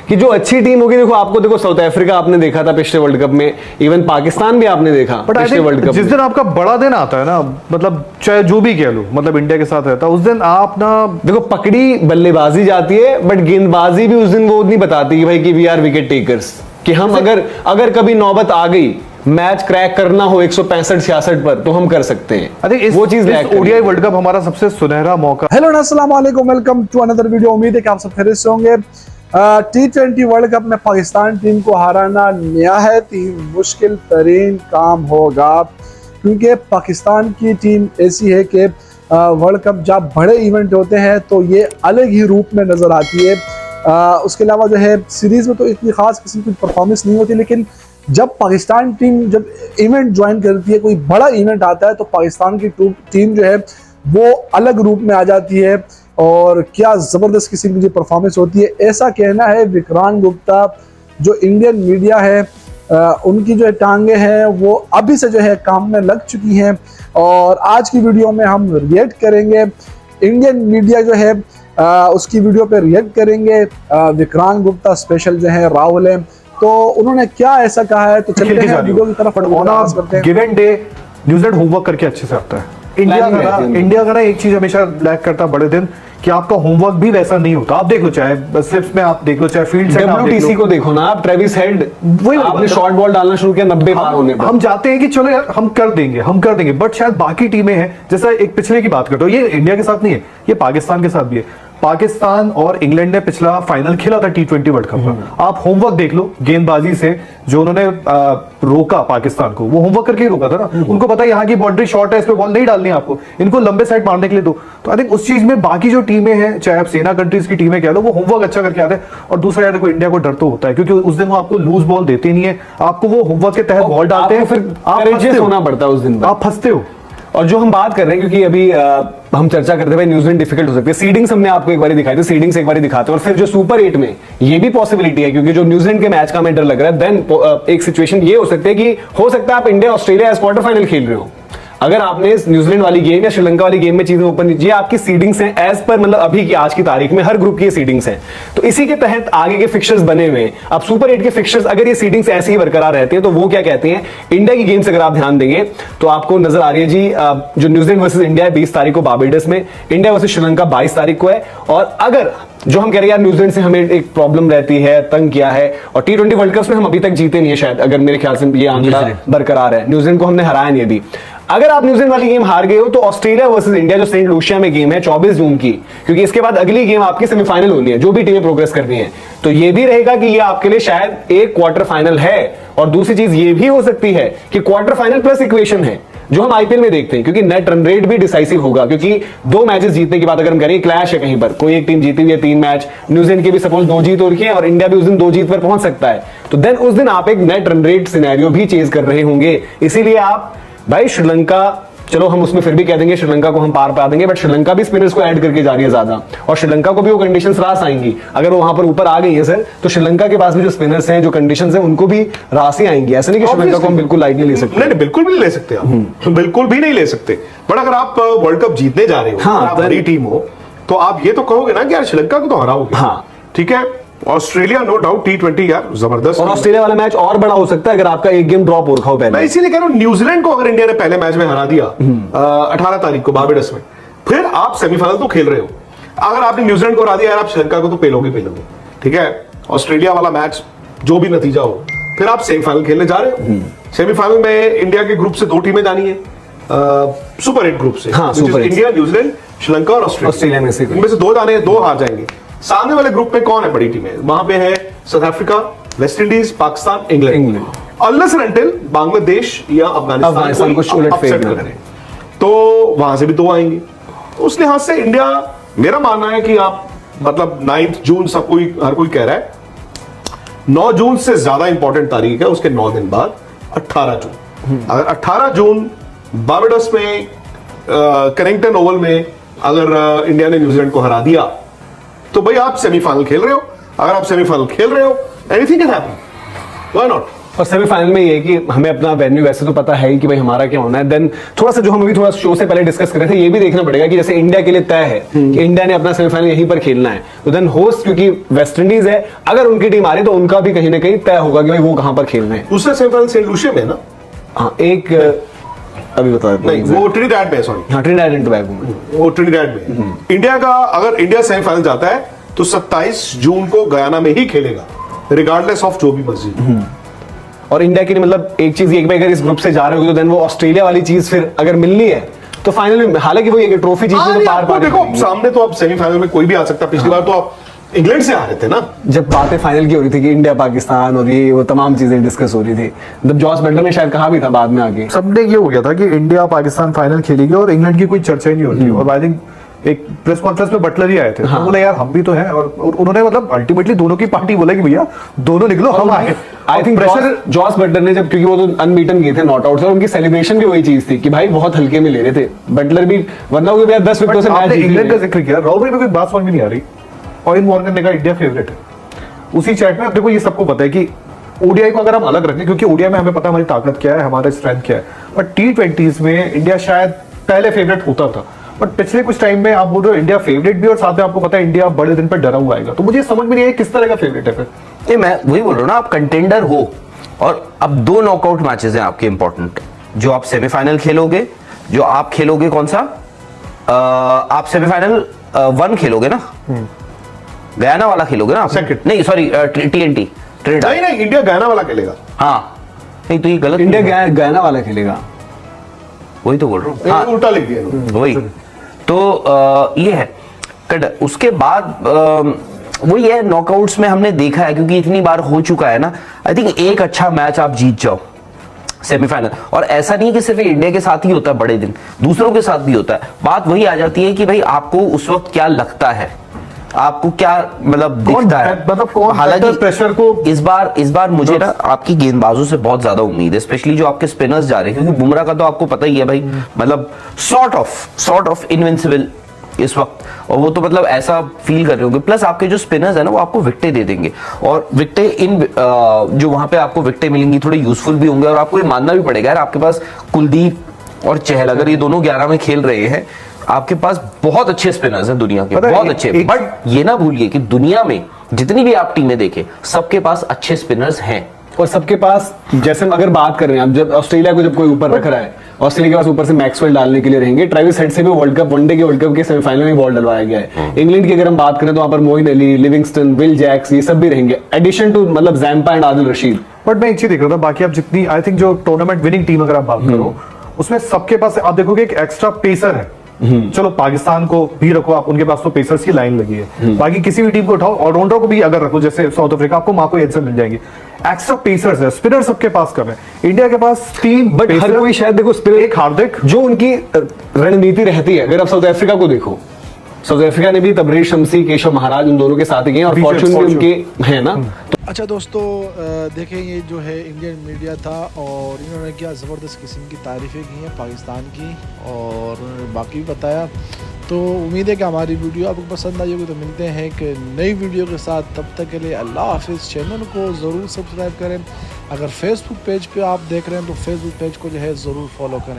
कि जो अच्छी टीम होगी, देखो आपको, देखो साउथ अफ्रीका आपने देखा था पिछले वर्ल्ड कप में, इवन पाकिस्तान भी आपने देखा पिछले वर्ल्ड कप। जिस दिन आपका बड़ा दिन आता है ना, मतलब चाहे जो भी कह लो, मतलब इंडिया के साथ रहता है, उस दिन आप ना देखो पकड़ी बल्लेबाजी जाती है, बट गेंदबाजी भी उस दिन वो नहीं बताती कि भाई कि वी आर विकेट टेकर्स, कि हम अगर कभी नौबत आ गई मैच क्रैक करना हो 165-66 पर तो हम कर सकते हैं। वो चीज ओडीआई वर्ल्ड कप हमारा सबसे सुनहरा मौका। हेलो अस्सलाम वालेकुम, वेलकम टू अनदर वीडियो। उम्मीद है कि आप सब खैरियत से होंगे। T20 वर्ल्ड कप में पाकिस्तान टीम को हराना निहायत ही मुश्किल तरीन काम होगा, क्योंकि पाकिस्तान की टीम ऐसी है कि वर्ल्ड कप जब बड़े इवेंट होते हैं तो ये अलग ही रूप में नज़र आती है। उसके अलावा जो है सीरीज़ में तो इतनी ख़ास किस्म की परफॉर्मेंस नहीं होती, लेकिन जब पाकिस्तान टीम जब इवेंट ज्वाइन करती है, कोई बड़ा इवेंट आता है, तो पाकिस्तान की टीम जो है वो अलग रूप में आ जाती है और क्या ज़बरदस्त किस्म की परफॉर्मेंस होती है। ऐसा कहना है विक्रांत गुप्ता, जो इंडियन मीडिया है उनकी जो टांगे हैं वो अभी से जो है काम में लग चुकी हैं, और आज की वीडियो में हम रिएक्ट करेंगे। इंडियन मीडिया जो है उसकी वीडियो पे रिएक्ट करेंगे। विक्रांत गुप्ता स्पेशल जो है राहुल है, तो उन्होंने क्या ऐसा कहा है, तो चलते हैं वीडियो की तरफ। गिवन डे न्यूजीलैंड होमवर्क करके अच्छे से आता है। इंडिया का ना एक चीज हमेशा लैक करता बड़े दिन, कि आपका होमवर्क भी वैसा नहीं होता। आप देख लो, चाहे स्लिप्स में आप देख लो, चाहे फील्ड सेट WTC को देखो ना आप, ट्रेविस हेड वही आपने शॉर्ट बॉल डालना शुरू किया 90 पार होने पर। हम चाहते हैं कि चलो यार हम कर देंगे, बट शायद बाकी टीमें हैं, जैसा एक पिछले की बात करते हो, ये इंडिया के साथ नहीं है, ये पाकिस्तान के साथ भी है। पाकिस्तान और इंग्लैंड ने पिछला फाइनल खेला था T20 वर्ल्ड कप का। आप होमवर्क देख लो, गेंदबाजी से जो उन्होंने रोका पाकिस्तान को, वो होमवर्क करके ही रोका था ना। उनको पता है यहाँ की बाउंड्री शॉर्ट है, इस पे बॉल नहीं डालनी है आपको, इनको लंबे साइड मारने के लिए दो। तो आई थिंक उस चीज में बाकी जो टीमें हैं, चाहे आप सेना कंट्रीज की टीमें कह लो, वो होमवर्क अच्छा करके आते हैं। और दूसरा यार देखो, इंडिया को डर तो होता है, क्योंकि उस दिन वो आपको लूज बॉल देते नहीं है, आपको वो होमवर्क के तहत बॉल डालते हैं, फिर आप होना पड़ता है उस दिन, आप फंसते हो। और जो हम बात कर रहे हैं, क्योंकि अभी हम चर्चा करते हुए न्यूजीलैंड डिफिकल्ट हो सकती है, सीडिंग्स हमने आपको एक बार दिखाई थी, सीडिंग्स एक बार दिखाते हैं, और फिर जो सुपर 8 में ये भी पॉसिबिलिटी है, क्योंकि जो न्यूजीलैंड के मैच का हमें डर लग रहा है, देन एक सिचुएशन ये हो सकती है कि हो सकता है आप India Australia as quarter final खेल रहे हो। अगर आपने न्यूजीलैंड वाली गेम या श्रीलंका वाली गेम में चीजें ओपन, ये आपकी सीडिंग्स हैं एज पर, मतलब अभी की आज की तारीख में हर ग्रुप की सीडिंग्स हैं, तो इसी के तहत आगे के फिक्चर्स बने हुए हैं। अब सुपर 8 के फिक्चर्स अगर ये सीडिंग्स ऐसे ही बरकरार रहती है, तो वो क्या कहते हैं, इंडिया की गेम से अगर आप ध्यान देंगे तो आपको नजर आ रही है जी, जो न्यूजीलैंड वर्सेस इंडिया है 20 तारीख को बारबेडस में, इंडिया वर्सेस श्रीलंका 22 तारीख को है। और अगर जो हम कह रहे हैं यार न्यूजीलैंड से हमें एक प्रॉब्लम रहती है, तंग किया है, और T20 वर्ल्ड कप में हम अभी तक जीते नहीं है शायद, अगर मेरे ख्याल से ये आंकड़ा बरकरार है, न्यूजीलैंड को हमने हराया नहीं अभी। अगर आप न्यूजीलैंड वाली गेम हार गए हो, तो ऑस्ट्रेलिया वर्सेस इंडिया जो सेंट लूसिया में गेम है 24 जून की, क्योंकि इसके बाद अगली गेम आपकी सेमीफाइनल होनी है, जो भी टीमें प्रोग्रेस कर रही हैं, तो ये भी रहेगा कि ये आपके लिए शायद एक क्वार्टर फाइनल है। और दूसरी चीज ये भी हो सकती है कि क्वार्टर फाइनल प्लस इक्वेशन है, जो हम आईपीएल में देखते हैं, क्योंकि नेट रन रेट भी डिसाइसिव होगा, क्योंकि 2 मैचेस जीतने की बात अगर हम करें, क्लैश है कहीं पर, कोई एक टीम जीती हुई है 3 मैच, न्यूजीलैंड के भी सपोज 2 जीत हो रखी है, और इंडिया भी उस दिन 2 जीत पर पहुंच सकता है, तो देन उस दिन आप एक नेट रन रेट सिनेरियो भी चेज कर रहे होंगे। इसीलिए आप भाई श्रीलंका, चलो हम उसमें फिर भी कह देंगे श्रीलंका को हम पार पा देंगे, बट श्रीलंका भी स्पिनर्स को ऐड करके जा रही है ज्यादा, और श्रीलंका को भी वो कंडीशंस रास आएंगी। अगर वो वहां पर ऊपर आ गई है सर, तो श्रीलंका के पास भी जो स्पिनर्स हैं, जो कंडीशंस हैं, उनको भी रास ही आएंगी। ऐसा नहीं कि श्रीलंका को हम बिल्कुल लाइट नहीं ले सकते। नहीं, बिल्कुल भी नहीं ले सकते आप, बिल्कुल भी नहीं ले सकते। बट अगर आप वर्ल्ड कप जीतने जा रहे हो, आप बड़ी टीम हो, तो आप ये तो कहोगे ना कि यार श्रीलंका को तो हराओगे। हाँ ठीक है, ऑस्ट्रेलिया नो डाउट T20 यार जबरदस्त, और ऑस्ट्रेलिया वाला मैच और बड़ा हो सकता है अगर आपका एक गेम ड्रॉप हो रखा हो पहले। मैं इसीलिए कह रहा हूं, न्यूजीलैंड को अगर इंडिया ने पहले मैच में हरा दिया 18 तारीख को बारबेडस में, फिर आप सेमीफाइनल तो खेल रहे हो। अगर आपने न्यूजीलैंड को हरा दिया यार, आप श्रीलंका को तो पेलोगे। ठीक है, ऑस्ट्रेलिया वाला मैच जो भी नतीजा हो, फिर आप सेमीफाइनल खेलने जा रहे हो। सेमीफाइनल में इंडिया के ग्रुप से 2 टीमें जानी है, सुपर 8 ग्रुप से, इंडिया, न्यूजीलैंड, श्रीलंका और ऑस्ट्रेलिया में से 2 जाने, 2 हार जाएंगे। सामने वाले ग्रुप में कौन है बड़ी टीमें, वहां पे है south Africa, West Indies, Pakistan, England. Unless and until Bangladesh या अफगानिस्तान को अपसेट करें, तो वहां से भी 2 आएंगे। तो उस लिहाज से इंडिया, मेरा मानना है कि आप मतलब 9 जून सब कोई, हर कोई कह रहा है 9 जून से ज्यादा इंपॉर्टेंट तारीख है, उसके 9 दिन बाद 18 जून। अगर 18 जून बारबेडस में कैरिंगटन ओवल में अगर इंडिया ने न्यूजीलैंड को हरा दिया, तो भाई आप सेमीफाइनल खेल रहे हो। अगर आप सेमीफाइनल खेल रहे हो, anything can happen, why not. और सेमीफाइनल में ये है कि हमें अपना वेन्यू वैसे तो पता है ही कि भाई हमारा क्या होना है, देन थोड़ा सा जो हम अभी थोड़ा शो से पहले डिस्कस कर रहे थे, ये भी देखना पड़ेगा कि जैसे इंडिया के लिए तय है कि इंडिया ने अपना सेमीफाइनल यहीं पर खेलना है, तो देन होस्ट क्योंकि वेस्ट इंडीज है, अगर उनकी टीम आ रही तो उनका भी कहीं ना कहीं तय होगा कि भाई वो कहां पर खेलना है। दूसरा सेमीफाइनल सेंट लूसिया में है ना? हाँ एक अभी बता देता हूँ। नहीं, वो ट्रिनिडाड में, सॉरी हाँ ट्रिनिडाड एंड टोबैगो में, वो ट्रिनिडाड में। इंडिया का अगर इंडिया सेमीफाइनल जाता है तो 27 जून को गयाना में ही खेलेगा, रिगार्डलेस ऑफ जो भी मर्जी। और इंडिया के लिए मतलब एक चीज ये कि भाई अगर इस ग्रुप से जा रहे हो तो देन वो ऑस्ट्रेलिया वाली चीज फिर अगर मिलनी है तो फाइनल में, हालांकि वो ये ट्रॉफी जीतने तो पार देखो सामने तो अब सेमीफाइनल में कोई भी आ सकता है। पिछली बार तो आप इंग्लैंड से आ रहे थे ना, जब बातें फाइनल की हो रही थी कि इंडिया पाकिस्तान और ये वो तमाम चीजें डिस्कस हो रही थी, जब जॉस बटलर ने शायद कहा भी था बाद में आके, सबने ये हो गया था कि इंडिया पाकिस्तान फाइनल खेलेगी और इंग्लैंड की कोई चर्चा ही नहीं होती। और आई थिंक एक प्रेस कॉन्फ्रेंस में बटलर ही आए थे, तो बोले यार हम भी तो हैं, और उन्होंने मतलब अल्टीमेटली दोनों की पार्टी बोला कि भैया दोनों निकलो, हम आए। I think pressure Jos Buttler ने जब, क्योंकि वो तो अनबीटन गए थे नॉट आउट से, और उनकी सेलिब्रेशन भी वही चीज थी कि भाई बहुत हल्के में ले रहे थे बटलर भी, वरना वो भैया 10 विकेटों से मैच जीत इंग्लैंड का जिक्र किया, राहुल भाई में कोई बात समझ में नहीं आ रही, और इन मॉर्गन ने कहा इंडिया फेवरेट है उसी चैट में। देखो ये सबको पता है कि ओडीआई को अगर हम अलग रखें, क्योंकि ओडीआई में हमें पता है हमारी ताकत क्या है, हमारा स्ट्रेंथ क्या है, बट T20s में इंडिया शायद पहले फेवरेट होता था, बट पिछले कुछ टाइम में आप बोल रहे हो इंडिया फेवरेट भी, और साथ में आपको पता है इंडिया बड़े दिन पर डरा हुआ आएगा, तो मुझे समझ में नहीं आया किस तरह का फेवरेट है फिर। नहीं, मैं वही बोल रहा हूँ ना, आप कंटेंडर हो और अब 2 नॉकआउट मैचेस हैं आपके इंपॉर्टेंट, जो आप सेमीफाइनल खेलोगे, जो आप खेलोगे कौन सा, आप सेमीफाइनल 1 खेलोगे ना, गयाना वाला खेलोगे ना आप? Second. नहीं सॉरी, TNT ट्रिनिडाड। नहीं नहीं, इंडिया गयाना वाला खेलेगा। हाँ नहीं तो ये गलत इंडिया नहीं है। गयाना वाला खेलेगा, वही तो बोल रहा हूँ। हाँ, उल्टा लिख दिया इन्होंने। वही तो ये है उसके बाद वही है, नॉकआउट्स में हमने देखा है, क्योंकि इतनी बार हो चुका है ना, आई थिंक एक अच्छा मैच आप जीत जाओ सेमीफाइनल, और ऐसा नहीं कि सिर्फ इंडिया के साथ ही होता है बड़े दिन, दूसरों के साथ भी होता है। बात वही आ जाती है कि भाई आपको उस वक्त क्या लगता है, आपको क्या मतलब दिखता है, मतलब कौन हालांकि प्रेशर को इस बार मुझे ना आपकी गेंदबाजों से बहुत ज्यादा उम्मीद है, स्पेशली जो आपके स्पिनर्स जा रहे हैं, क्योंकि बुमराह का तो आपको पता ही है भाई, मतलब सॉर्ट ऑफ इनविंसिबल इस वक्त, और वो तो मतलब ऐसा फील कर रहे होंगे। प्लस आपके जो स्पिनर्स है ना वो आपको विकेटें दे देंगे, और विकेटें जो वहां पे आपको विकेटें मिलेंगी थोड़ी यूजफुल भी होंगे, और आपको ये मानना भी पड़ेगा यार, आपके पास कुलदीप और चहल अगर ये दोनों 11 में खेल रहे हैं, आपके पास बहुत अच्छे स्पिनर्स हैं दुनिया के, बहुत अच्छे। बट ये ना भूलिए कि दुनिया में जितनी भी आप टीमें देखें, सबके पास अच्छे स्पिनर्स हैं, और सबके पास, जैसे हम अगर बात कर रहे हैं, अब जब ऑस्ट्रेलिया को जब कोई ऊपर रख रहा है, ऑस्ट्रेलिया के पास ऊपर से मैक्सवेल डालने के लिए रहेंगे, ट्रेविस हेड से भी वर्ल्ड कप वनडे के सेमीफाइनल में बॉल डलवाया गया है। इंग्लैंड की अगर हम बात करें तो वहां पर Moeen Ali, Livingstone, Will Jacks, ये सब भी रहेंगे, एडिशन टू मतलब Zampa and Adil Rashid. But मैं एक चीज देख रहा था, बाकी आप जितनी आई थिंक जो टूर्नामेंट विनिंग टीम अगर आप बात करो, उसमें सबके पास आप देखोगे एक एक्स्ट्रा पेसर है। चलो पाकिस्तान को भी रखो आप, उनके पास तो पेसर्स की लाइन लगी है, बाकी किसी भी टीम को उठाओ, ऑलराउंडर को भी अगर रखो, जैसे साउथ अफ्रीका, आपको मार्को एडसन मिल जाएंगे, एक्स्ट्रा पेसर्स है, स्पिनर सबके पास कम है। इंडिया के पास 3 बट हर कोई शायद देखो स्पिनर, एक हार्दिक, जो उनकी रणनीति रहती है, अगर आप साउथ अफ्रीका को देखो, साउथ अफ्रीका ने भी तबरेज शमसी, केशव महाराज, उन दोनों के साथ ही गए, और फॉर्चून भी उनके है ना। अच्छा दोस्तों, देखें ये जो है इंडियन मीडिया था, और इन्होंने क्या ज़बरदस्त किस्म की तारीफ़ें की हैं पाकिस्तान की, और उन्होंने बाकी भी बताया। तो उम्मीद है कि हमारी वीडियो आपको पसंद आई होगी। तो मिलते हैं एक नई वीडियो के साथ, तब तक के लिए अल्लाह हाफिज़। चैनल को ज़रूर सब्सक्राइब करें, अगर फेसबुक पेज पे आप देख रहे हैं तो फेसबुक पेज को जो है ज़रूर फॉलो करें।